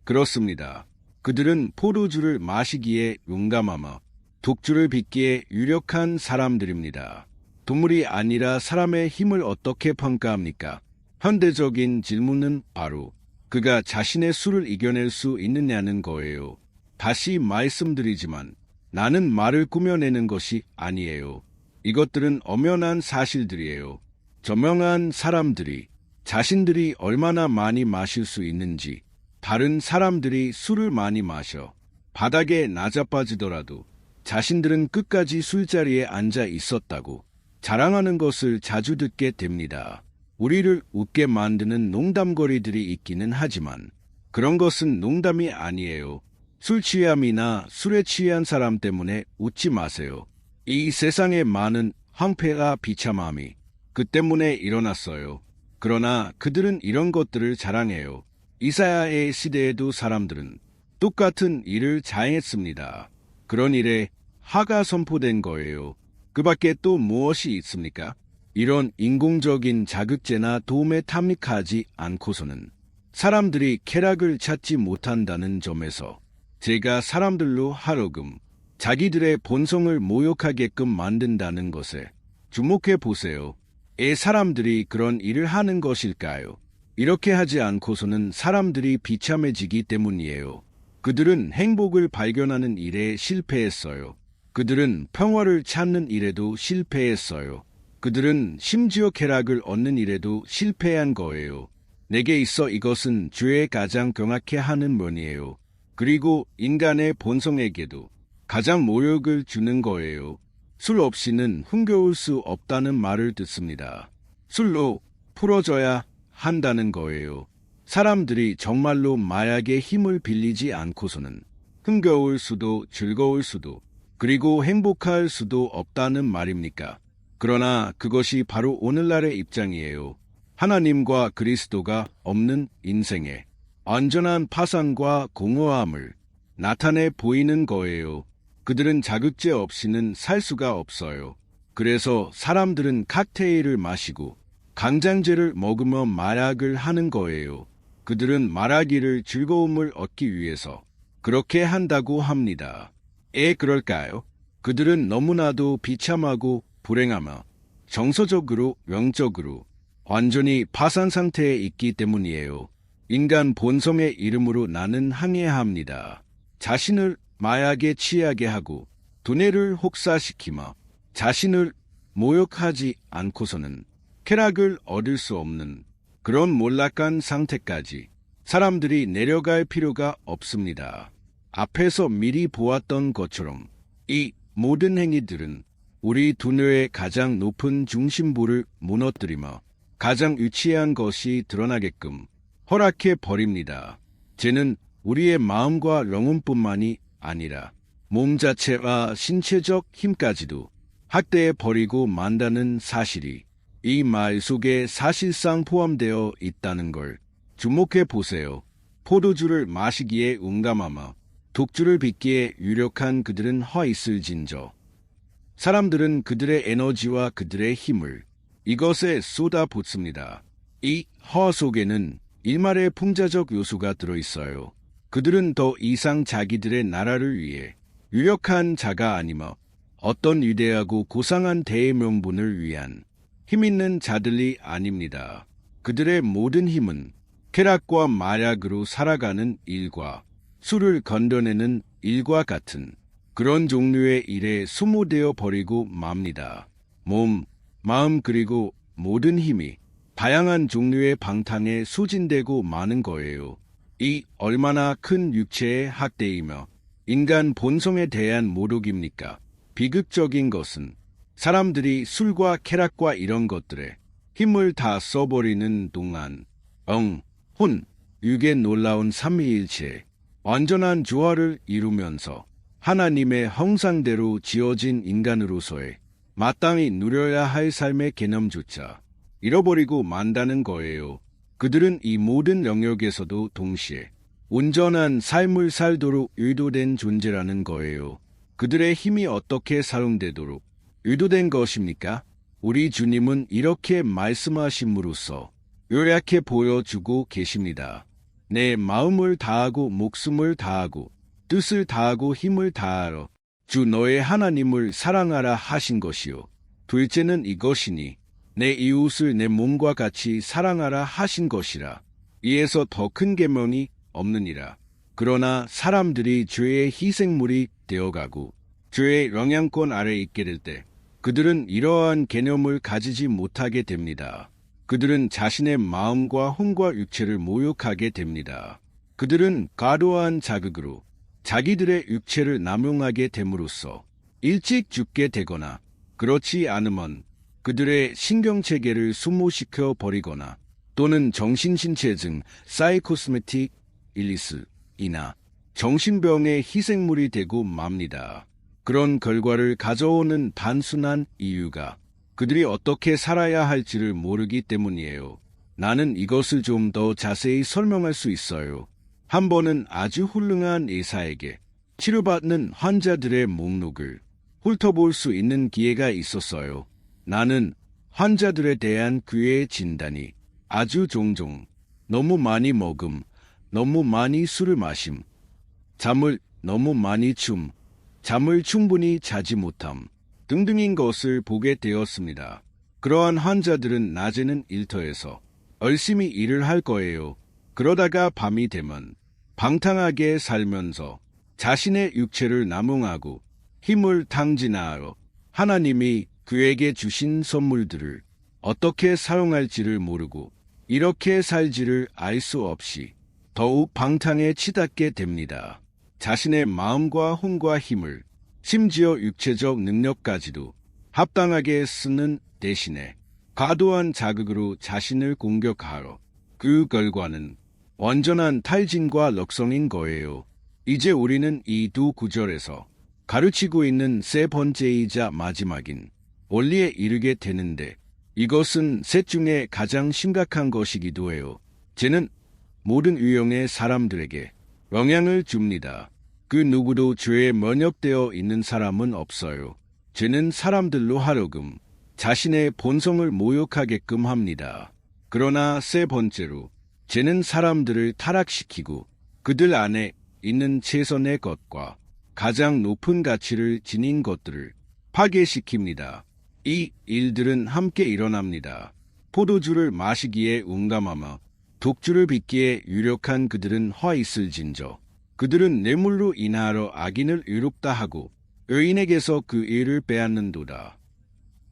그렇습니다. 그들은 포도주를 마시기에 용감하며 독주를 빚기에 유력한 사람들입니다. 동물이 아니라 사람의 힘을 어떻게 평가합니까? 현대적인 질문은 바로 그가 자신의 수를 이겨낼 수 있느냐는 거예요. 다시 말씀드리지만 나는 말을 꾸며내는 것이 아니에요. 이것들은 엄연한 사실들이에요. 저명한 사람들이 자신들이 얼마나 많이 마실 수 있는지, 다른 사람들이 술을 많이 마셔 바닥에 나자빠지더라도 자신들은 끝까지 술자리에 앉아 있었다고 자랑하는 것을 자주 듣게 됩니다. 우리를 웃게 만드는 농담거리들이 있기는 하지만 그런 것은 농담이 아니에요. 술 취함이나 술에 취한 사람 때문에 웃지 마세요. 이 세상에 많은 황폐와 비참함이 그 때문에 일어났어요. 그러나 그들은 이런 것들을 자랑해요. 이사야의 시대에도 사람들은 똑같은 일을 자행했습니다. 그런 일에 화가 선포된 거예요. 그 밖에 또 무엇이 있습니까? 이런 인공적인 자극제나 도움에 탐닉하지 않고서는 사람들이 쾌락을 찾지 못한다는 점에서 제가 사람들로 하루금 자기들의 본성을 모욕하게끔 만든다는 것에 주목해 보세요. 왜 사람들이 그런 일을 하는 것일까요? 이렇게 하지 않고서는 사람들이 비참해지기 때문이에요. 그들은 행복을 발견하는 일에 실패했어요. 그들은 평화를 찾는 일에도 실패했어요. 그들은 심지어 쾌락을 얻는 일에도 실패한 거예요. 내게 있어 이것은 죄에 가장 경악해 하는 면이에요. 그리고 인간의 본성에게도 가장 모욕을 주는 거예요. 술 없이는 흥겨울 수 없다는 말을 듣습니다. 술로 풀어줘야 한다는 거예요. 사람들이 정말로 마약의 힘을 빌리지 않고서는 흥겨울 수도 즐거울 수도 그리고 행복할 수도 없다는 말입니까? 그러나 그것이 바로 오늘날의 입장이에요. 하나님과 그리스도가 없는 인생에 완전한 파산과 공허함을 나타내 보이는 거예요. 그들은 자극제 없이는 살 수가 없어요. 그래서 사람들은 칵테일을 마시고 강장제를 먹으며 마약을 하는 거예요. 그들은 말하기를 즐거움을 얻기 위해서 그렇게 한다고 합니다. 왜 그럴까요? 그들은 너무나도 비참하고 불행하며 정서적으로, 영적으로 완전히 파산 상태에 있기 때문이에요. 인간 본성의 이름으로 나는 항해합니다. 자신을 마약에 취하게 하고 두뇌를 혹사시키며 자신을 모욕하지 않고서는 쾌락을 얻을 수 없는 그런 몰락한 상태까지 사람들이 내려갈 필요가 없습니다. 앞에서 미리 보았던 것처럼 이 모든 행위들은 우리 두뇌의 가장 높은 중심부를 무너뜨리며 가장 유치한 것이 드러나게끔 허락해 버립니다. 죄는 우리의 마음과 영혼뿐만이 아니라 몸 자체와 신체적 힘까지도 학대해 버리고 만다는 사실이 이 말 속에 사실상 포함되어 있다는 걸 주목해 보세요. 포도주를 마시기에 웅감하며 독주를 빚기에 유력한 그들은 허 있을진저. 사람들은 그들의 에너지와 그들의 힘을 이것에 쏟아붓습니다. 이 허 속에는 일말의 풍자적 요소가 들어있어요. 그들은 더 이상 자기들의 나라를 위해 유력한 자가 아니며 어떤 위대하고 고상한 대명분을 위한 힘있는 자들이 아닙니다. 그들의 모든 힘은 쾌락과 마약으로 살아가는 일과 술을 건져내는 일과 같은 그런 종류의 일에 소모되어 버리고 맙니다. 몸, 마음 그리고 모든 힘이 다양한 종류의 방탕에 소진되고 마는 거예요. 이 얼마나 큰 육체의 학대이며 인간 본성에 대한 모독입니까? 비극적인 것은 사람들이 술과 쾌락과 이런 것들에 힘을 다 써버리는 동안 혼, 육의 놀라운 삼위일체, 완전한 조화를 이루면서 하나님의 형상대로 지어진 인간으로서의 마땅히 누려야 할 삶의 개념조차 잃어버리고 만다는 거예요. 그들은 이 모든 영역에서도 동시에 온전한 삶을 살도록 의도된 존재라는 거예요. 그들의 힘이 어떻게 사용되도록 의도된 것입니까? 우리 주님은 이렇게 말씀하심으로써 요약해 보여주고 계십니다. 내 마음을 다하고 목숨을 다하고 뜻을 다하고 힘을 다하러 주 너의 하나님을 사랑하라 하신 것이요. 둘째는 이것이니 내 이웃을 내 몸과 같이 사랑하라 하신 것이라. 이에서 더 큰 계명이 없느니라. 그러나 사람들이 죄의 희생물이 되어가고 죄의 영향권 아래 있게 될 때 그들은 이러한 개념을 가지지 못하게 됩니다. 그들은 자신의 마음과 혼과 육체를 모욕하게 됩니다. 그들은 과도한 자극으로 자기들의 육체를 남용하게 됨으로써 일찍 죽게 되거나 그렇지 않으면 그들의 신경체계를 소모시켜 버리거나 또는 정신신체증, 사이코스메틱 일리스이나 정신병의 희생물이 되고 맙니다. 그런 결과를 가져오는 단순한 이유가 그들이 어떻게 살아야 할지를 모르기 때문이에요. 나는 이것을 좀 더 자세히 설명할 수 있어요. 한 번은 아주 훌륭한 의사에게 치료받는 환자들의 목록을 훑어볼 수 있는 기회가 있었어요. 나는 환자들에 대한 그의 진단이 아주 종종 너무 많이 먹음, 너무 많이 술을 마심, 잠을 너무 많이 잠을 충분히 자지 못함 등등인 것을 보게 되었습니다. 그러한 환자들은 낮에는 일터에서 열심히 일을 할 거예요. 그러다가 밤이 되면 방탕하게 살면서 자신의 육체를 남용하고 힘을 탕진하여 하나님이 그에게 주신 선물들을 어떻게 사용할지를 모르고 이렇게 살지를 알 수 없이 더욱 방탕에 치닫게 됩니다. 자신의 마음과 혼과 힘을 심지어 육체적 능력까지도 합당하게 쓰는 대신에 과도한 자극으로 자신을 공격하여 그 결과는 완전한 탈진과 럭성인 거예요. 이제 우리는 이 두 구절에서 가르치고 있는 세 번째이자 마지막인 원리에 이르게 되는데 이것은 셋 중에 가장 심각한 것이기도 해요. 죄는 모든 유형의 사람들에게 영향을 줍니다. 그 누구도 죄에 면역되어 있는 사람은 없어요. 죄는 사람들로 하여금 자신의 본성을 모욕하게끔 합니다. 그러나 세 번째로 죄는 사람들을 타락시키고 그들 안에 있는 최선의 것과 가장 높은 가치를 지닌 것들을 파괴시킵니다. 이 일들은 함께 일어납니다. 포도주를 마시기에 웅감하며 독주를 빚기에 유력한 그들은 화 있을진저 그들은 뇌물로 인하여 악인을 의롭다 하고 의인에게서 그 일을 빼앗는도다.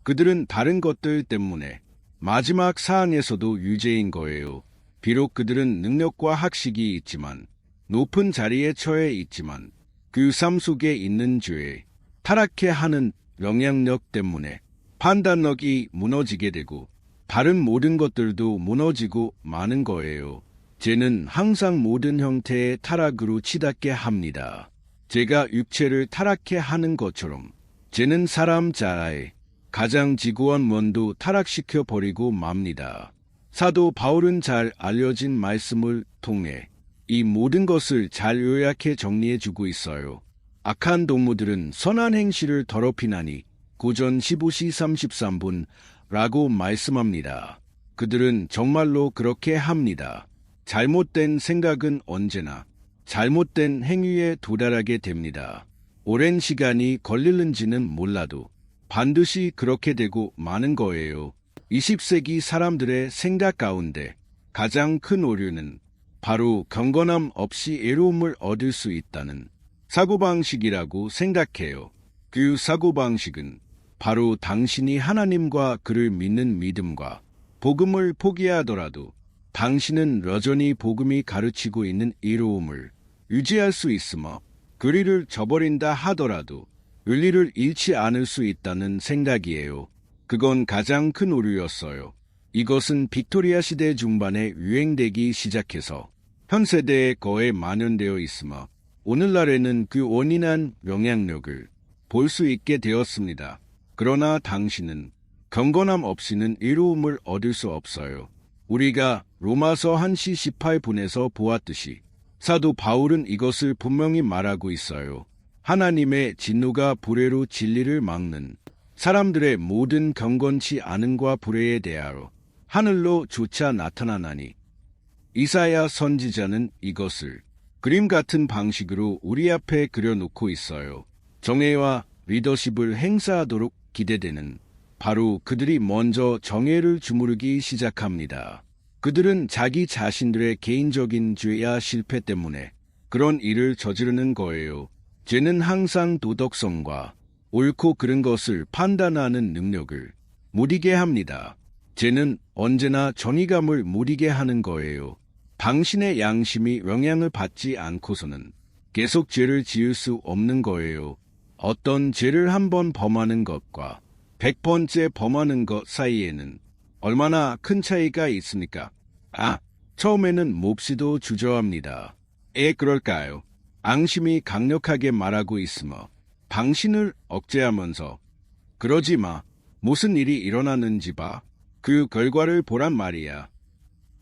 그들은 다른 것들 때문에 마지막 사항에서도 유죄인 거예요. 비록 그들은 능력과 학식이 있지만 높은 자리에 처해 있지만 그 삶 속에 있는 죄에 타락해 하는 영향력 때문에 판단력이 무너지게 되고 다른 모든 것들도 무너지고 마는 거예요. 죄는 항상 모든 형태의 타락으로 치닫게 합니다. 죄가 육체를 타락해 하는 것처럼 죄는 사람 자아의 가장 지고한 면도 타락시켜 버리고 맙니다. 사도 바울은 잘 알려진 말씀을 통해 이 모든 것을 잘 요약해 정리해 주고 있어요. 악한 동무들은 선한 행실을 더럽히나니 고전 15시 33분 라고 말씀합니다. 그들은 정말로 그렇게 합니다. 잘못된 생각은 언제나 잘못된 행위에 도달하게 됩니다. 오랜 시간이 걸리는지는 몰라도 반드시 그렇게 되고 마는 거예요. 20세기 사람들의 생각 가운데 가장 큰 오류는 바로 경건함 없이 애로움을 얻을 수 있다는 사고방식이라고 생각해요. 그 사고방식은 바로 당신이 하나님과 그를 믿는 믿음과 복음을 포기하더라도 당신은 여전히 복음이 가르치고 있는 이로움을 유지할 수 있으며 그리를 저버린다 하더라도 의리를 잃지 않을 수 있다는 생각이에요. 그건 가장 큰 오류였어요. 이것은 빅토리아 시대 중반에 유행되기 시작해서 현 세대에 거의 만연되어 있으며 오늘날에는 그 원인한 영향력을 볼 수 있게 되었습니다. 그러나 당신은 경건함 없이는 이로움을 얻을 수 없어요. 우리가 로마서 1시 18분에서 보았듯이 사도 바울은 이것을 분명히 말하고 있어요. 하나님의 진노가 불의로 진리를 막는 사람들의 모든 경건치 않음과 불의에 대하여 하늘로 조차 나타나나니 이사야 선지자는 이것을 그림 같은 방식으로 우리 앞에 그려놓고 있어요. 정예와 리더십을 행사하도록 기대되는 바로 그들이 먼저 정예를 주무르기 시작합니다. 그들은 자기 자신들의 개인적인 죄와 실패 때문에 그런 일을 저지르는 거예요. 죄는 항상 도덕성과 옳고 그른 것을 판단하는 능력을 무디게 합니다. 죄는 언제나 정의감을 무디게 하는 거예요. 당신의 양심이 영향을 받지 않고서는 계속 죄를 지을 수 없는 거예요. 어떤 죄를 한 번 범하는 것과 100번째 범하는 것 사이에는 얼마나 큰 차이가 있습니까? 처음에는 몹시도 주저합니다. 그럴까요? 앙심이 강력하게 말하고 있으며 당신을 억제하면서 그러지 마. 무슨 일이 일어나는지 봐. 그 결과를 보란 말이야.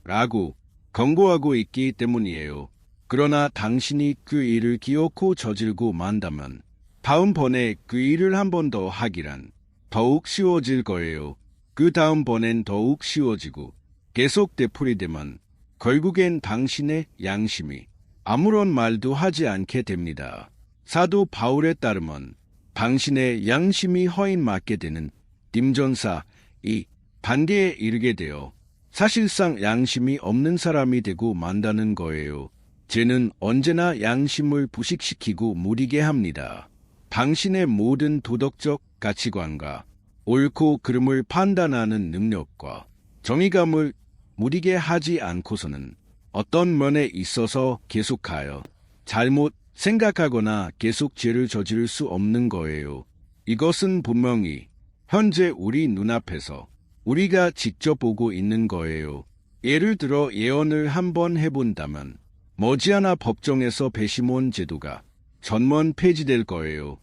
라고 경고하고 있기 때문이에요. 그러나 당신이 그 일을 기어코 저질고 만다면 다음번에 그 일을 한 번 더 하기란 더욱 쉬워질 거예요. 그 다음번엔 더욱 쉬워지고 계속 되풀이되면 결국엔 당신의 양심이 아무런 말도 하지 않게 됩니다. 사도 바울에 따르면 당신의 양심이 허인 맞게 되는 딤전사 이 단계에 이르게 되어 사실상 양심이 없는 사람이 되고 만다는 거예요. 죄는 언제나 양심을 부식시키고 무디게 합니다. 당신의 모든 도덕적 가치관과 옳고 그름을 판단하는 능력과 정의감을 무디게 하지 않고서는 어떤 면에 있어서 계속하여 잘못 생각하거나 계속 죄를 저지를 수 없는 거예요. 이것은 분명히 현재 우리 눈앞에서 우리가 직접 보고 있는 거예요. 예를 들어 예언을 한번 해본다면 머지않아 법정에서 배심원 제도가 전면 폐지될 거예요.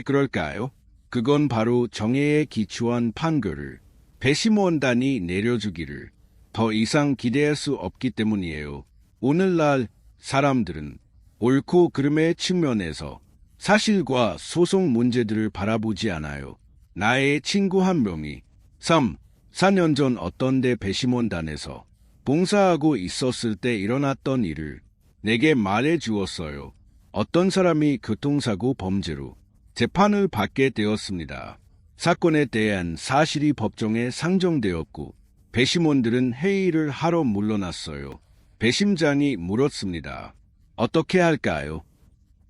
그럴까요? 그건 바로 정의에 기초한 판결을 배심원단이 내려주기를 더 이상 기대할 수 없기 때문이에요. 오늘날 사람들은 옳고 그름의 측면에서 사실과 소송 문제들을 바라보지 않아요. 나의 친구 한 명이 4년 전 어떤 데 배심원단에서 봉사하고 있었을 때 일어났던 일을 내게 말해 주었어요. 어떤 사람이 교통사고 범죄로 재판을 받게 되었습니다. 사건에 대한 사실이 법정에 상정되었고 배심원들은 회의를 하러 물러났어요. 배심장이 물었습니다. 어떻게 할까요?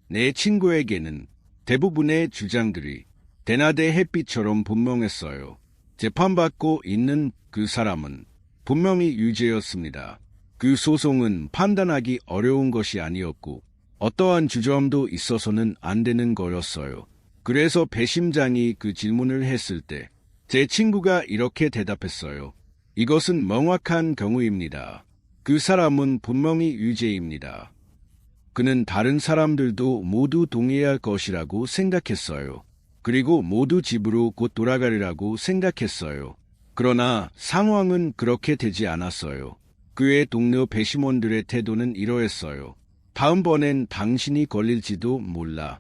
내 친구에게는 대부분의 주장들이 대낮의 햇빛처럼 분명했어요. 재판받고 있는 그 사람은 분명히 유죄였습니다. 그 소송은 판단하기 어려운 것이 아니었고 어떠한 주저함도 있어서는 안 되는 거였어요. 그래서 배심장이 그 질문을 했을 때 제 친구가 이렇게 대답했어요. 이것은 명확한 경우입니다. 그 사람은 분명히 유죄입니다. 그는 다른 사람들도 모두 동의할 것이라고 생각했어요. 그리고 모두 집으로 곧 돌아가리라고 생각했어요. 그러나 상황은 그렇게 되지 않았어요. 그의 동료 배심원들의 태도는 이러했어요. 다음번엔 당신이 걸릴지도 몰라.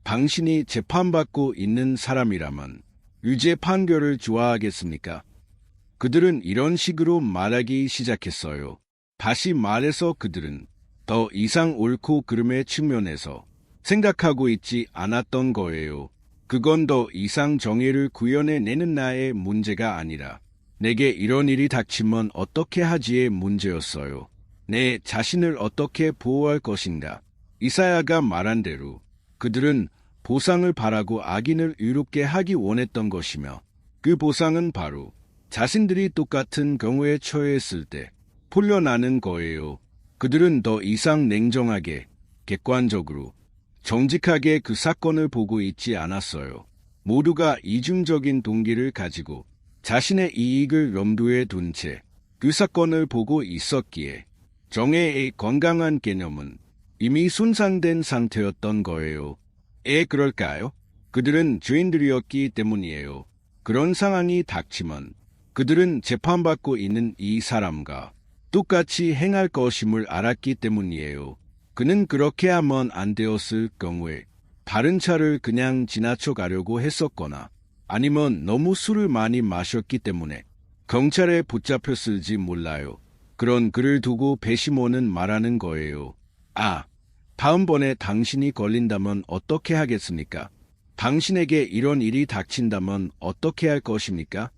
당신이 재판받고 있는 사람이라면 유죄 판결을 좋아하겠습니까? 그들은 이런 식으로 말하기 시작했어요. 다시 말해서 그들은 더 이상 옳고 그름의 측면에서 생각하고 있지 않았던 거예요. 그건 더 이상 정의를 구현해내는 나의 문제가 아니라 내게 이런 일이 닥치면 어떻게 하지의 문제였어요. 내 자신을 어떻게 보호할 것인가. 이사야가 말한 대로 그들은 보상을 바라고 악인을 의롭게 하기 원했던 것이며 그 보상은 바로 자신들이 똑같은 경우에 처했을 때 풀려나는 거예요. 그들은 더 이상 냉정하게, 객관적으로, 정직하게 그 사건을 보고 있지 않았어요. 모두가 이중적인 동기를 가지고 자신의 이익을 염두에 둔 채 그 사건을 보고 있었기에 정의의 건강한 개념은 이미 손상된 상태였던 거예요. 그럴까요? 그들은 죄인들이었기 때문이에요. 그런 상황이 닥치면 그들은 재판받고 있는 이 사람과 똑같이 행할 것임을 알았기 때문이에요. 그는 그렇게 하면 안 되었을 경우에 다른 차를 그냥 지나쳐 가려고 했었거나 아니면 너무 술을 많이 마셨기 때문에 경찰에 붙잡혔을지 몰라요. 그런 그를 두고 배심원은 말하는 거예요. 다음번에 당신이 걸린다면 어떻게 하겠습니까? 당신에게 이런 일이 닥친다면 어떻게 할 것입니까?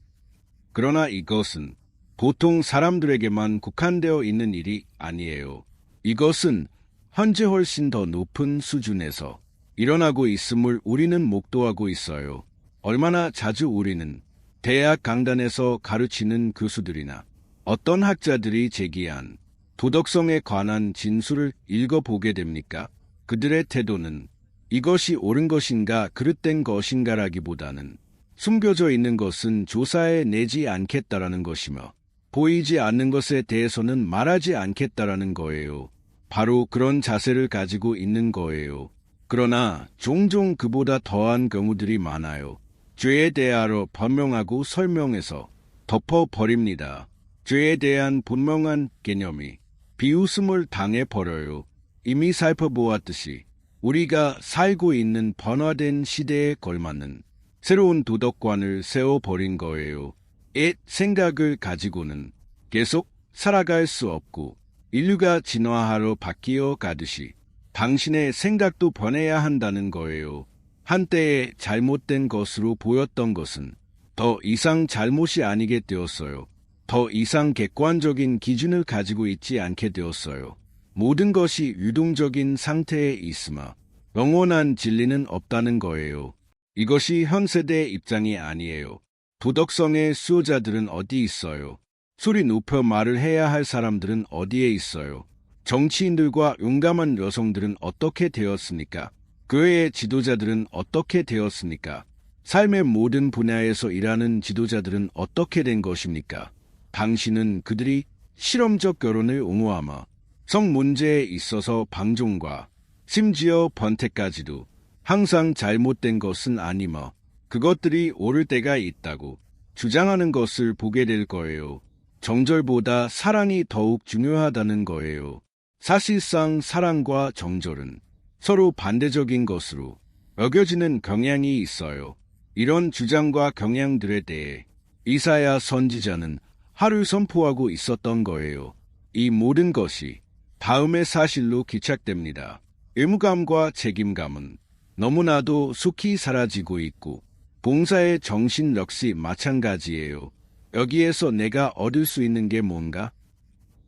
그러나 이것은 보통 사람들에게만 국한되어 있는 일이 아니에요. 이것은 현재 훨씬 더 높은 수준에서 일어나고 있음을 우리는 목도하고 있어요. 얼마나 자주 우리는 대학 강단에서 가르치는 교수들이나 어떤 학자들이 제기한 도덕성에 관한 진술을 읽어보게 됩니까? 그들의 태도는 이것이 옳은 것인가 그릇된 것인가라기보다는 숨겨져 있는 것은 조사해 내지 않겠다라는 것이며 보이지 않는 것에 대해서는 말하지 않겠다라는 거예요. 바로 그런 자세를 가지고 있는 거예요. 그러나 종종 그보다 더한 경우들이 많아요. 죄에 대하여 변명하고 설명해서 덮어버립니다. 죄에 대한 분명한 개념이 비웃음을 당해버려요. 이미 살펴보았듯이 우리가 살고 있는 변화된 시대에 걸맞는 새로운 도덕관을 세워버린 거예요. 옛 생각을 가지고는 계속 살아갈 수 없고 인류가 진화하러 바뀌어 가듯이 당신의 생각도 변해야 한다는 거예요. 한때에 잘못된 것으로 보였던 것은 더 이상 잘못이 아니게 되었어요. 더 이상 객관적인 기준을 가지고 있지 않게 되었어요. 모든 것이 유동적인 상태에 있으며 영원한 진리는 없다는 거예요. 이것이 현 세대의 입장이 아니에요. 도덕성의 수호자들은 어디 있어요? 소리 높여 말을 해야 할 사람들은 어디에 있어요? 정치인들과 용감한 여성들은 어떻게 되었습니까? 교회의 지도자들은 어떻게 되었습니까? 삶의 모든 분야에서 일하는 지도자들은 어떻게 된 것입니까? 당신은 그들이 실험적 결혼을 옹호하며 성 문제에 있어서 방종과 심지어 번태까지도 항상 잘못된 것은 아니며 그것들이 옳을 때가 있다고 주장하는 것을 보게 될 거예요. 정절보다 사랑이 더욱 중요하다는 거예요. 사실상 사랑과 정절은 서로 반대적인 것으로 여겨지는 경향이 있어요. 이런 주장과 경향들에 대해 이사야 선지자는 하루 선포하고 있었던 거예요. 이 모든 것이 다음의 사실로 기착됩니다. 의무감과 책임감은 너무나도 속히 사라지고 있고 봉사의 정신 역시 마찬가지예요. 여기에서 내가 얻을 수 있는 게 뭔가?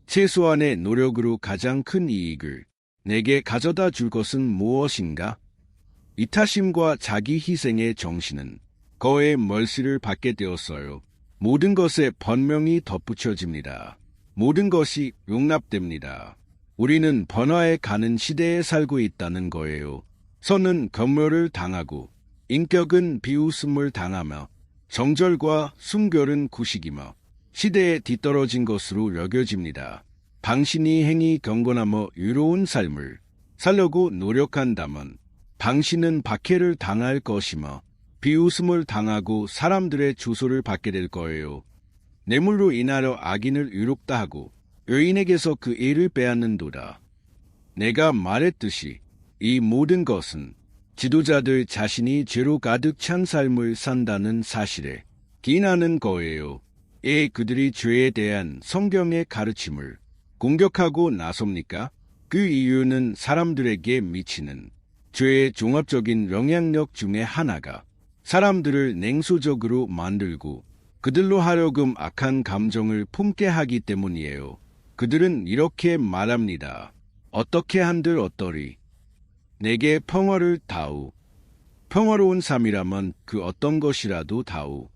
최소한의 노력으로 가장 큰 이익을 내게 가져다 줄 것은 무엇인가? 이타심과 자기 희생의 정신은 거의 멀씨를 받게 되었어요. 모든 것에 번명이 덧붙여집니다. 모든 것이 용납됩니다. 우리는 변화에 가는 시대에 살고 있다는 거예요. 선은 검열을 당하고 인격은 비웃음을 당하며 정절과 순결은 구식이며 시대에 뒤떨어진 것으로 여겨집니다. 당신이 행히 경건하며 유로운 삶을 살려고 노력한다면 당신은 박해를 당할 것이며 비웃음을 당하고 사람들의 주소를 받게 될 거예요. 뇌물로 인하여 악인을 유롭다 하고 여인에게서 그 일을 빼앗는도다. 내가 말했듯이 이 모든 것은 지도자들 자신이 죄로 가득 찬 삶을 산다는 사실에 기인하는 거예요. 그들이 죄에 대한 성경의 가르침을 공격하고 나섭니까? 그 이유는 사람들에게 미치는 죄의 종합적인 영향력 중에 하나가 사람들을 냉소적으로 만들고 그들로 하여금 악한 감정을 품게 하기 때문이에요. 그들은 이렇게 말합니다. 어떻게 한들 어떠리? 내게 평화를 다오. 평화로운 삶이라면 그 어떤 것이라도 다오.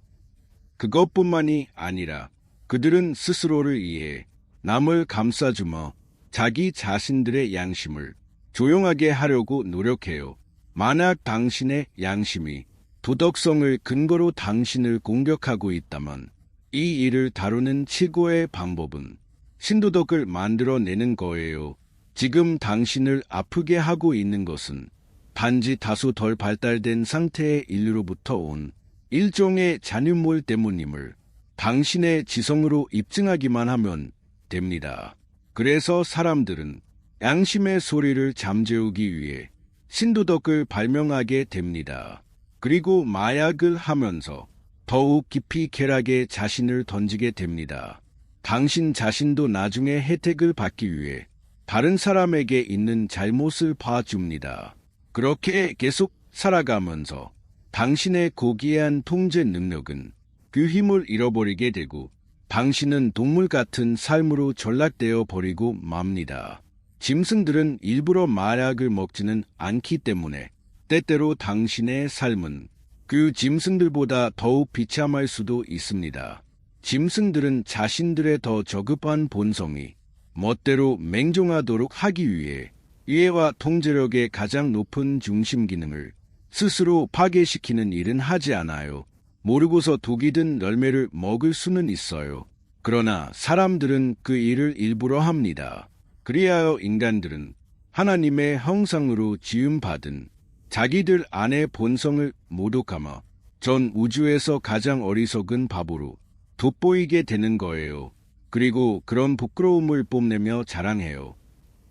그것뿐만이 아니라 그들은 스스로를 이해 남을 감싸주며 자기 자신들의 양심을 조용하게 하려고 노력해요. 만약 당신의 양심이 도덕성을 근거로 당신을 공격하고 있다면 이 일을 다루는 최고의 방법은 신도덕을 만들어내는 거예요. 지금 당신을 아프게 하고 있는 것은 단지 다소 덜 발달된 상태의 인류로부터 온 일종의 잔유물 때문임을 당신의 지성으로 입증하기만 하면 됩니다. 그래서 사람들은 양심의 소리를 잠재우기 위해 신도덕을 발명하게 됩니다. 그리고 마약을 하면서 더욱 깊이 쾌락에 자신을 던지게 됩니다. 당신 자신도 나중에 혜택을 받기 위해 다른 사람에게 있는 잘못을 봐줍니다. 그렇게 계속 살아가면서 당신의 고귀한 통제 능력은 그 힘을 잃어버리게 되고 당신은 동물 같은 삶으로 전락되어 버리고 맙니다. 짐승들은 일부러 마약을 먹지는 않기 때문에 때때로 당신의 삶은 그 짐승들보다 더욱 비참할 수도 있습니다. 짐승들은 자신들의 더 저급한 본성이 멋대로 맹종하도록 하기 위해 이해와 통제력의 가장 높은 중심 기능을 스스로 파괴시키는 일은 하지 않아요. 모르고서 독이 든 열매를 먹을 수는 있어요. 그러나 사람들은 그 일을 일부러 합니다. 그리하여 인간들은 하나님의 형상으로 지음받은 자기들 안의 본성을 모독하며 전 우주에서 가장 어리석은 바보로 돋보이게 되는 거예요. 그리고 그런 부끄러움을 뽐내며 자랑해요.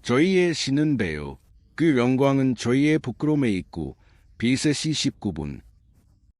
저희의 신은 배요. 그 영광은 저희의 부끄러움에 있고 비셋이 19분.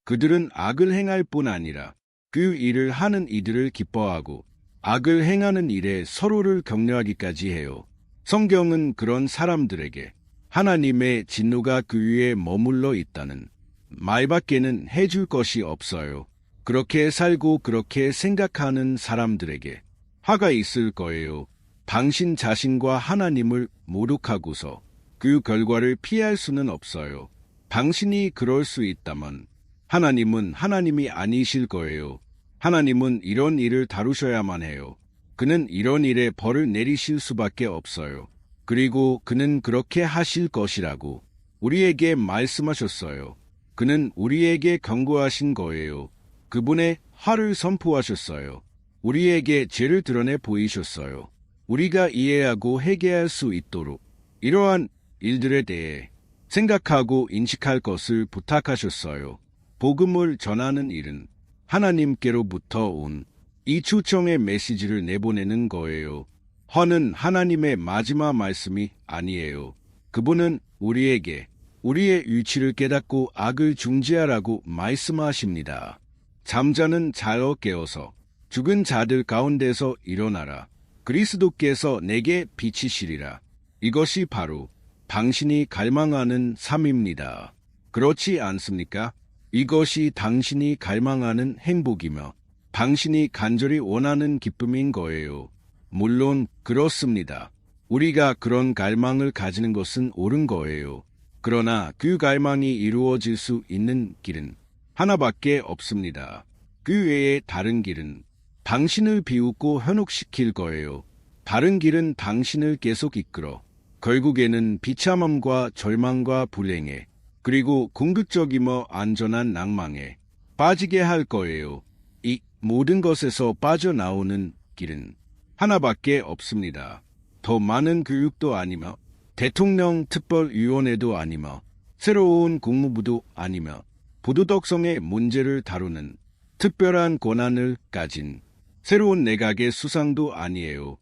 그들은 악을 행할 뿐 아니라 그 일을 하는 이들을 기뻐하고 악을 행하는 일에 서로를 격려하기까지 해요. 성경은 그런 사람들에게 하나님의 진노가 그 위에 머물러 있다는 말밖에는 해줄 것이 없어요. 그렇게 살고 그렇게 생각하는 사람들에게 화가 있을 거예요. 당신 자신과 하나님을 모독하고서 그 결과를 피할 수는 없어요. 당신이 그럴 수 있다면 하나님은 하나님이 아니실 거예요. 하나님은 이런 일을 다루셔야만 해요. 그는 이런 일에 벌을 내리실 수밖에 없어요. 그리고 그는 그렇게 하실 것이라고 우리에게 말씀하셨어요. 그는 우리에게 경고하신 거예요. 그분의 화를 선포하셨어요. 우리에게 죄를 드러내 보이셨어요. 우리가 이해하고 회개할 수 있도록 이러한 일들에 대해 생각하고 인식할 것을 부탁하셨어요. 복음을 전하는 일은 하나님께로부터 온 이 추청의 메시지를 내보내는 거예요. 허는 하나님의 마지막 말씀이 아니에요. 그분은 우리에게 우리의 위치를 깨닫고 악을 중지하라고 말씀하십니다. 잠자는 자여 깨어서 죽은 자들 가운데서 일어나라. 그리스도께서 내게 비치시리라. 이것이 바로 당신이 갈망하는 삶입니다. 그렇지 않습니까? 이것이 당신이 갈망하는 행복이며 당신이 간절히 원하는 기쁨인 거예요. 물론 그렇습니다. 우리가 그런 갈망을 가지는 것은 옳은 거예요. 그러나 그 갈망이 이루어질 수 있는 길은 하나밖에 없습니다. 그 외에 다른 길은 당신을 비웃고 현혹시킬 거예요. 다른 길은 당신을 계속 이끌어 결국에는 비참함과 절망과 불행에 그리고 궁극적이며 안전한 낭망에 빠지게 할 거예요. 이 모든 것에서 빠져나오는 길은 하나밖에 없습니다. 더 많은 교육도 아니며 대통령 특별위원회도 아니며 새로운 국무부도 아니며 부도덕성의 문제를 다루는 특별한 권한을 가진 새로운 내각의 수상도 아니에요.